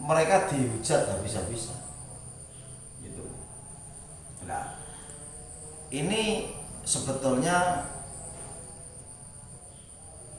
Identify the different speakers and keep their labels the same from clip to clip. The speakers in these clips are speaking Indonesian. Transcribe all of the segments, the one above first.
Speaker 1: mereka dihujat habis-habisan gitu. Nah, ini sebetulnya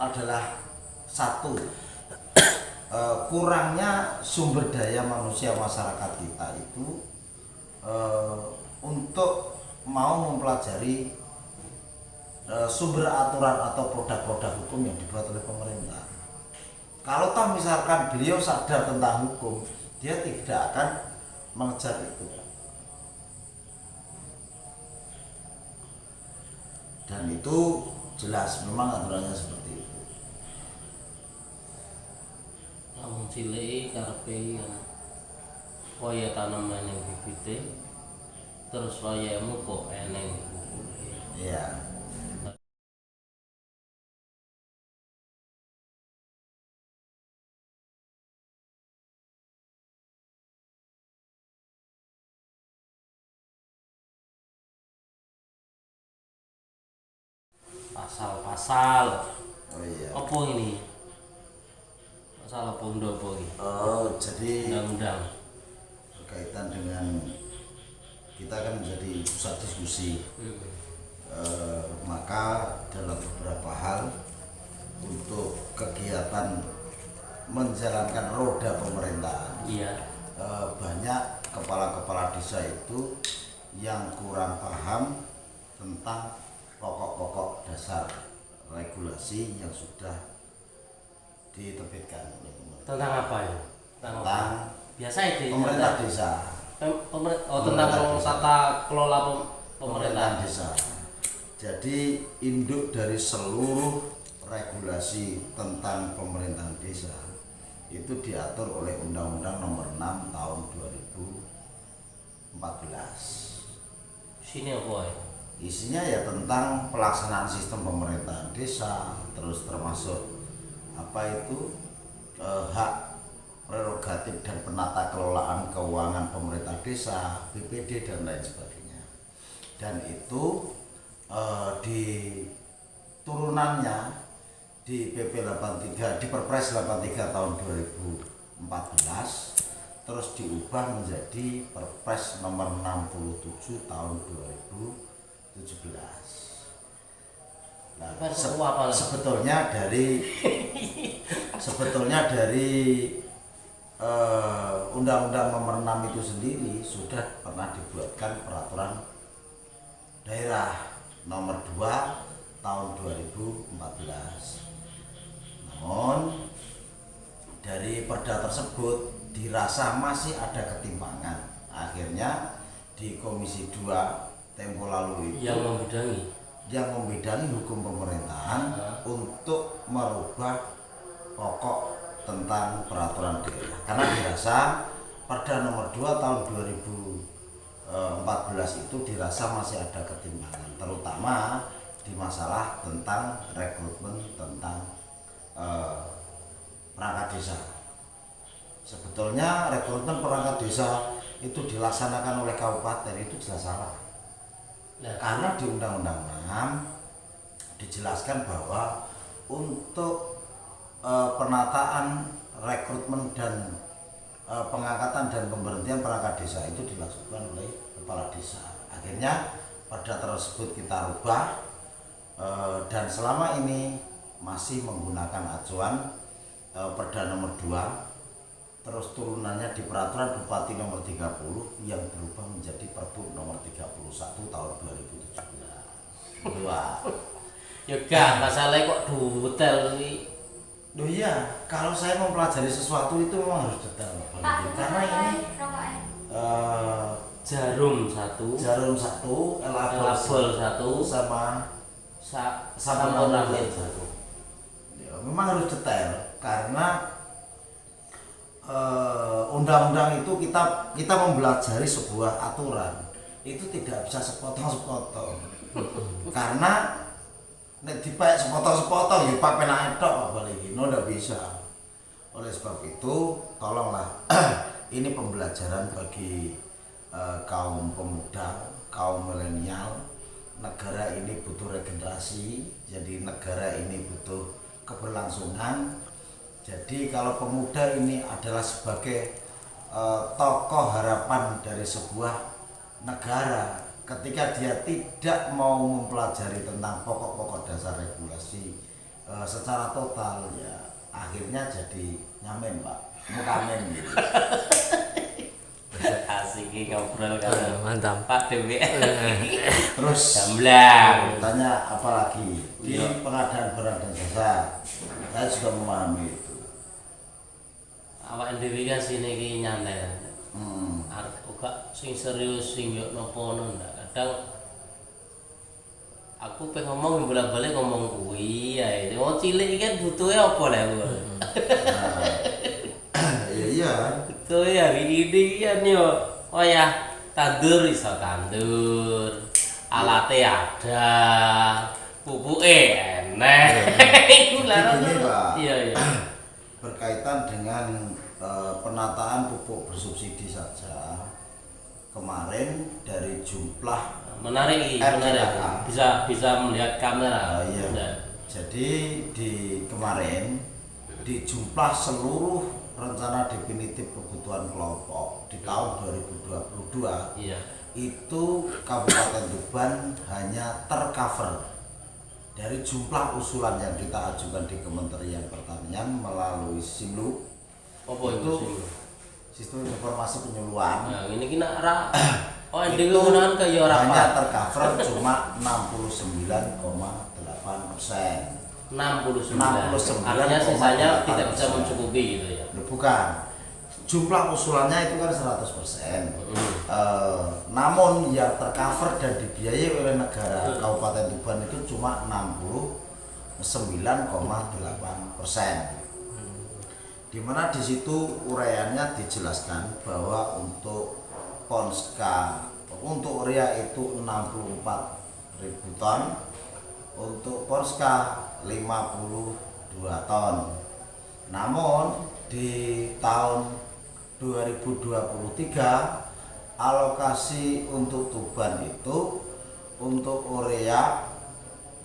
Speaker 1: adalah satu kurangnya sumber daya manusia masyarakat kita itu untuk mau mempelajari sumber aturan atau produk-produk hukum yang dibuat oleh pemerintah. Kalau toh misalkan beliau sadar tentang hukum, dia tidak akan mengejar itu. Dan itu jelas memang aturannya seperti itu.
Speaker 2: Kamu cilik karepe kaya tanaman yang bibite terus wayamu kok eneng bubure.
Speaker 1: Iya.
Speaker 2: Pasal-pasal
Speaker 1: Oh iya.
Speaker 2: apa ini? Pasal apa ndopo iki?
Speaker 1: Oh, jadi
Speaker 2: Undang-undang.
Speaker 1: berkaitan dengan kita kan menjadi pusat diskusi. Maka dalam beberapa hal untuk kegiatan menjalankan roda pemerintahan,
Speaker 2: Iya.
Speaker 1: banyak kepala-kepala desa itu yang kurang paham tentang pokok-pokok dasar regulasi yang sudah diterbitkan oleh pemerintah.
Speaker 2: Tentang apa ya?
Speaker 1: Tentang
Speaker 2: biasa itu
Speaker 1: pemerintah desa.
Speaker 2: tentang tata kelola pemerintahan
Speaker 1: desa. Jadi induk dari seluruh regulasi tentang pemerintahan desa itu diatur oleh Undang-Undang Nomor 6 Tahun 2014.
Speaker 2: sini apa ya?
Speaker 1: Isinya ya tentang pelaksanaan sistem pemerintahan desa, terus termasuk apa itu hak prerogatif dan penata kelolaan keuangan pemerintah desa, BPD dan lain sebagainya. Dan itu di turunannya di PP 83, di Perpres 83 tahun 2014, terus diubah menjadi Perpres nomor 67 tahun 2017. Nah, sebetulnya dari Undang-Undang Nomor 6 itu sendiri sudah pernah dibuatkan peraturan daerah Nomor 2 tahun 2014. Namun dari perda tersebut dirasa masih ada ketimpangan. Akhirnya di Komisi 2 tempo lalu itu yang membidangi hukum pemerintahan untuk merubah pokok tentang peraturan daerah, karena dirasa Perda Nomor 2 tahun 2014 itu dirasa masih ada ketimpangan, terutama di masalah tentang rekrutmen tentang perangkat desa. Sebetulnya rekrutmen perangkat desa itu dilaksanakan oleh kabupaten, itu jelas salah. Karena di Undang-Undang 6 dijelaskan bahwa untuk penataan rekrutmen dan pengangkatan dan pemberhentian perangkat desa itu dilakukan oleh kepala desa. Akhirnya perda tersebut kita rubah, dan selama ini masih menggunakan acuan Perda Nomor 2, terus turunannya di Peraturan Bupati Nomor 30 yang berubah menjadi Perbu Nomor 31 tahun 2017. Dua.
Speaker 2: Ya gak masalahnya kok detail ini.
Speaker 1: Loh iya, kalau saya mempelajari sesuatu itu memang harus detail, karena ini
Speaker 2: jarum satu,
Speaker 1: elabel satu, sama
Speaker 2: orang satu.
Speaker 1: Ya, memang harus detail karena undang-undang itu kita mempelajari sebuah aturan itu tidak bisa sepotong-sepotong. Karena nek dipek sepotong-sepotong ya pak penak tok balik iki, ndak bisa. Oleh sebab itu, tolonglah ini pembelajaran bagi kaum pemuda, kaum milenial. Negara ini butuh regenerasi, jadi negara ini butuh keberlangsungan. Jadi kalau pemuda ini adalah sebagai tokoh harapan dari sebuah negara ketika dia tidak mau mempelajari tentang pokok-pokok dasar regulasi secara total, ya akhirnya jadi nyamen Pak, mukamen gitu.
Speaker 2: Asik ngobrol kalau
Speaker 3: mantap
Speaker 2: Pak DPR.
Speaker 1: Terus
Speaker 2: Gamblang.
Speaker 1: tanya apa lagi di pengadaan barang dan jasa, saya sudah memahami itu.
Speaker 2: Awak dhewe kan sini iki nyantai. Arep uga sing serius sing yo nopo ngono ndak. Kadang aku pengen ngomong bolak-balik ngomong kuwi ya. Wong cilik iki kan butuhe apa lah aku.
Speaker 1: Iya.
Speaker 2: Betul ya, hari ini kan yo, oh ya, tandur iso tandur, alatnya ada, pupuknya enak.
Speaker 1: Jadi Pak,
Speaker 2: Iya iya.
Speaker 1: berkaitan dengan penataan pupuk bersubsidi saja, kemarin dari jumlah
Speaker 2: Menarik, menarik. Bisa melihat kamera.
Speaker 1: iya. Jadi di kemarin di jumlah seluruh rencana definitif kebutuhan kelompok di tahun 2022
Speaker 2: Iya.
Speaker 1: itu Kabupaten Tuban hanya tercover dari jumlah usulan yang kita ajukan di Kementerian Pertanian melalui SIMLU.
Speaker 2: Apa
Speaker 1: itu
Speaker 2: itu?
Speaker 1: sistem informasi penyuluhan.
Speaker 2: Nah, ini kena ra. Oh, ini gunakan ke yo ora
Speaker 1: hanya
Speaker 2: apa?
Speaker 1: tercover cuma 69,8%.
Speaker 2: 69.
Speaker 1: 69,8%.
Speaker 2: Artinya sisanya tidak bisa mencukupi gitu ya.
Speaker 1: Bukan. Jumlah usulannya itu kan 100%. Namun yang tercover dan dibiayai oleh negara Kabupaten Tuban itu cuma 69,8%. Dimana di situ uraiannya dijelaskan bahwa untuk Ponska, untuk urea itu 64.000 ton, untuk Ponska 52 ton. Namun di tahun 2023 alokasi untuk Tuban itu untuk urea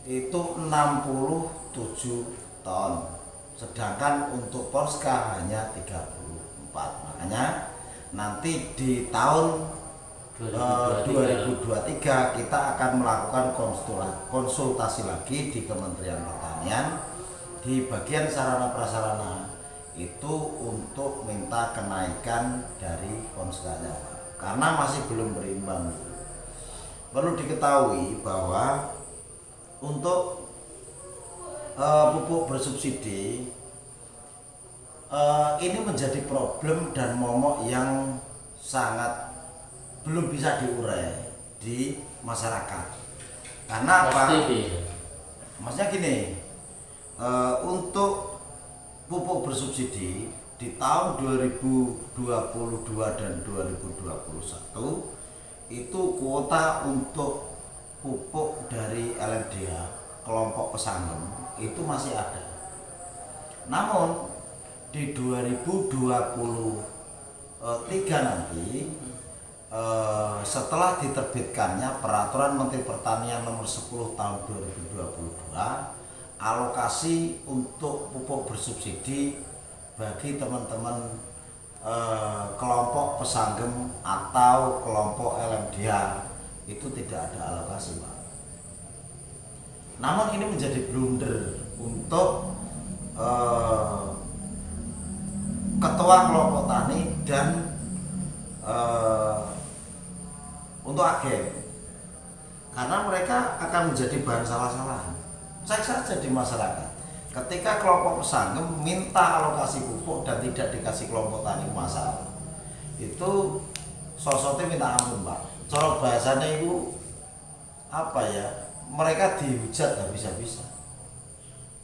Speaker 1: itu 67 ton, sedangkan untuk Polska hanya 34. Makanya nanti di tahun 2023 kita akan melakukan konsultasi lagi di Kementerian Pertanian di bagian sarana prasarana itu untuk minta kenaikan dari Polskanya, karena masih belum berimbang. Perlu diketahui bahwa untuk pupuk bersubsidi ini menjadi problem dan momok yang sangat belum bisa diurai di masyarakat. Karena apa? Maksudnya gini, untuk pupuk bersubsidi di tahun 2022 dan 2021 itu kuota untuk pupuk dari LMDH kelompok pesangem itu masih ada. Namun di 2023 nanti setelah diterbitkannya Peraturan Menteri Pertanian Nomor 10 Tahun 2022, alokasi untuk pupuk bersubsidi bagi teman-teman kelompok pesangem atau kelompok LMDH itu tidak ada alokasi, Pak. Namun ini menjadi blunder untuk ketua kelompok tani dan untuk agen, karena mereka akan menjadi bahan salah-salahan. Cek saja di masyarakat, ketika kelompok pesangem minta alokasi pupuk dan tidak dikasih kelompok tani masalah, itu sosotnya minta ampun, Pak. Cara bahasanya itu apa ya, mereka dihujat habis-habisan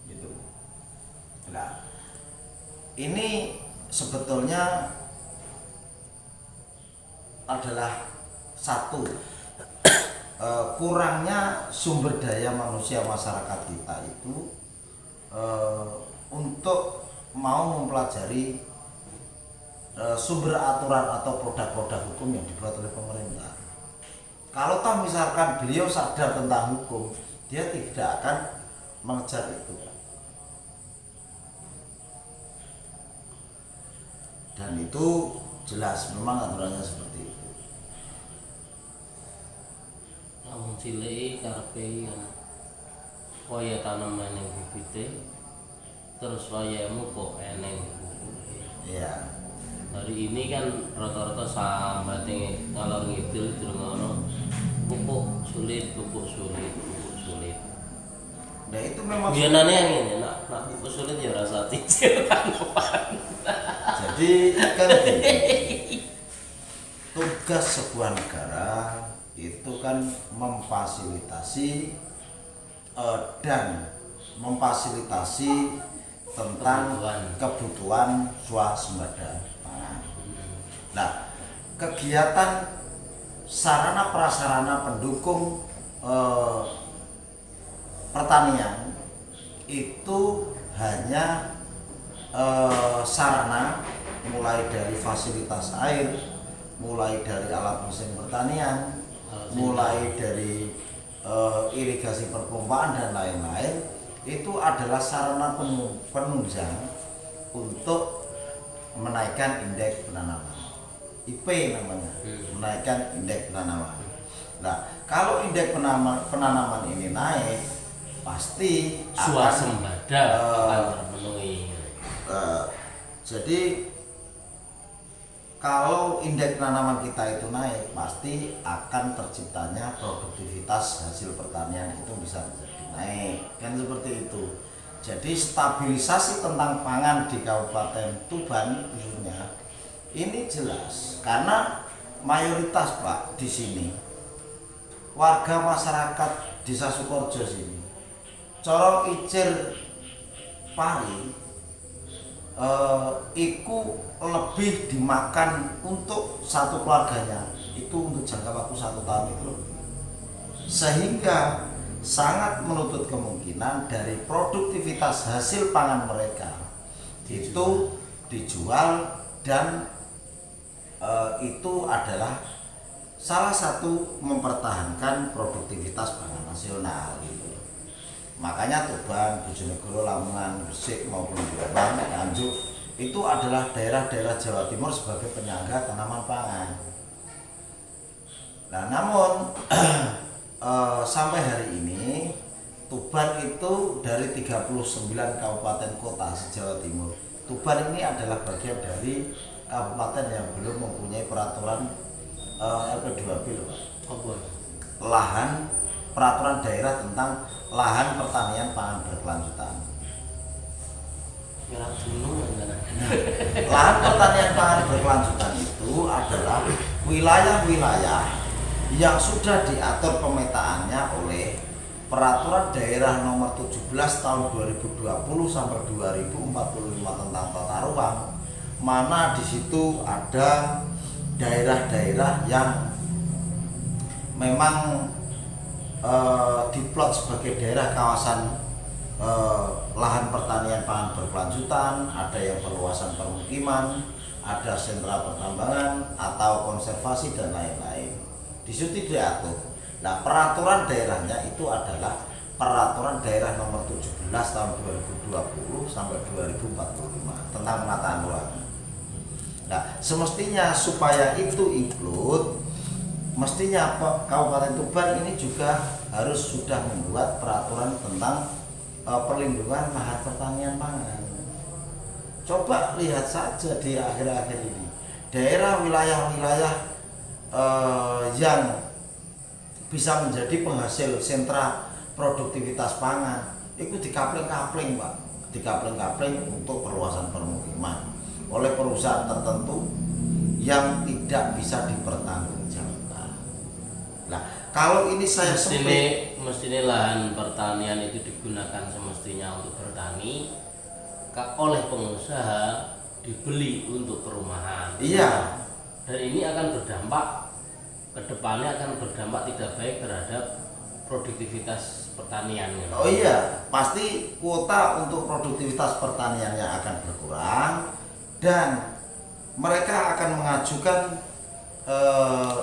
Speaker 1: gitu. Nah, ini sebetulnya adalah satu kurangnya sumber daya manusia masyarakat kita itu untuk mau mempelajari sumber aturan atau produk-produk hukum yang dibuat oleh pemerintah. Kalau toh misalkan beliau sadar tentang hukum, dia tidak akan mengejar itu. Dan itu jelas memang aturannya seperti itu.
Speaker 2: Lamun cilik karepe kaya tanaman ning bibite terus wayahmu kok eneng pupuke.
Speaker 1: Iya.
Speaker 2: Hari ini kan rata-rata sambate ngalor ngidul durung ono pupuk sulit, pupuk sulit, pupuk sulit.
Speaker 1: Nah itu memang
Speaker 2: Biyenane ngene, nak pupuk sulit ya rasa cicil tanaman.
Speaker 1: jadi kan gini, tugas sebuah negara itu kan memfasilitasi dan memfasilitasi tentang kebutuhan swasembada pangan. Nah, kegiatan sarana prasarana pendukung pertanian itu hanya sarana mulai dari fasilitas air, mulai dari alat mesin pertanian, mulai dari irigasi perpompaan dan lain-lain, itu adalah sarana penunjang untuk menaikkan indeks penanaman. IP namanya, menaikkan indeks penanaman. Nah, kalau indeks penanaman ini naik, pasti
Speaker 2: swasembada akan terpenuhi.
Speaker 1: Jadi kalau indeks penanaman kita itu naik, pasti akan terciptanya produktivitas hasil pertanian itu bisa menjadi naik, kan seperti itu. Jadi stabilisasi tentang pangan di Kabupaten Tuban khususnya ini jelas karena mayoritas Pak di sini warga masyarakat Desa Sukorejo sini, Coro Icir Pari iku lebih dimakan untuk satu keluarganya itu untuk jangka waktu 1 tahun itu lebih. Sehingga sangat menuntut kemungkinan dari produktivitas hasil pangan mereka itu dijual dan itu adalah salah satu mempertahankan produktivitas pangan nasional gitu. Makanya Tuban, Bojonegoro, Lamongan, Gresik maupun Jombang, Nganjuk itu adalah daerah-daerah Jawa Timur sebagai penyangga tanaman pangan. Nah, namun sampai hari ini Tuban itu dari 39 kabupaten kota se-Jawa Timur, Tuban ini adalah bagian dari kabupaten yang belum mempunyai peraturan LP2B loh Pak. Lahan peraturan daerah tentang lahan pertanian pangan berkelanjutan. Lahan pertanian pangan berkelanjutan itu adalah wilayah-wilayah yang sudah diatur pemetaannya oleh Peraturan Daerah Nomor 17 Tahun 2020 sampai 2045 tentang tata ruang, mana di situ ada daerah-daerah yang memang diplot sebagai daerah kawasan lahan pertanian pangan berkelanjutan, ada yang perluasan permukiman, ada sentra pertambangan atau konservasi dan lain-lain. Di situ diatur. Nah, peraturan daerahnya itu adalah Peraturan Daerah Nomor 17 Tahun 2020 sampai 2045 tentang penataan ruang. Nah, semestinya supaya itu include, mestinya Kabupaten Tuban ini juga harus sudah membuat peraturan tentang perlindungan lahan pertanian pangan. Coba lihat saja di akhir-akhir ini daerah wilayah-wilayah yang bisa menjadi penghasil sentra produktivitas pangan itu dikapling-kapling Pak, dikapling-kapling untuk perluasan permukiman oleh perusahaan tertentu yang tidak bisa dipertanggungjawabkan. Nah, kalau ini saya
Speaker 2: mestinya lahan pertanian itu digunakan semestinya untuk bertani, oleh pengusaha dibeli untuk perumahan.
Speaker 1: Iya.
Speaker 2: Dan ini akan berdampak kedepannya akan berdampak tidak baik terhadap produktivitas pertanian.
Speaker 1: Oh iya, pasti kuota untuk produktivitas pertaniannya akan berkurang dan mereka akan mengajukan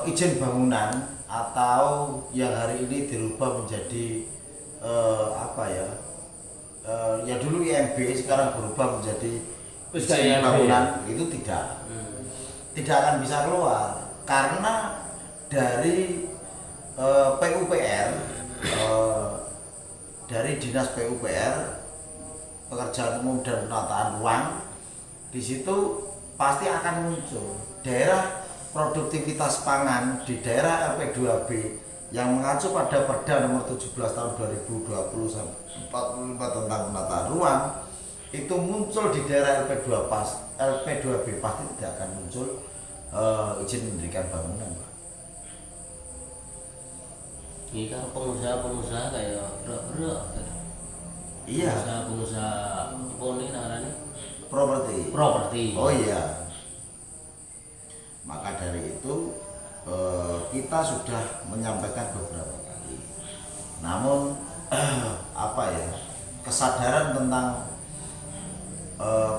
Speaker 1: izin bangunan atau yang hari ini dirubah menjadi ya dulu IMB sekarang berubah menjadi izin bangunan itu tidak akan bisa keluar karena dari PUPR, dari Dinas PUPR, Pekerjaan Umum dan Penataan Ruang, di situ pasti akan muncul daerah produktivitas pangan di daerah LP2B yang mengacu pada Perda nomor 17 tahun 2020 45 tentang penataan ruang, itu muncul di daerah LP2B pasti tidak akan muncul izin mendirikan bangunan, Pak.
Speaker 2: Ini kan pengusaha-pengusaha kayak berak-berak.
Speaker 1: Iya.
Speaker 2: Pengusaha apa nih namanya?
Speaker 1: Properti. Oh iya. Maka dari itu kita sudah menyampaikan beberapa kali. Namun kesadaran tentang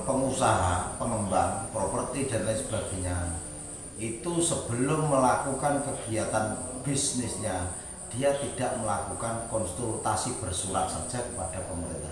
Speaker 1: pengusaha, pengembang properti dan lain sebagainya itu sebelum melakukan kegiatan bisnisnya dia tidak melakukan konsultasi bersurat saja kepada pemerintah.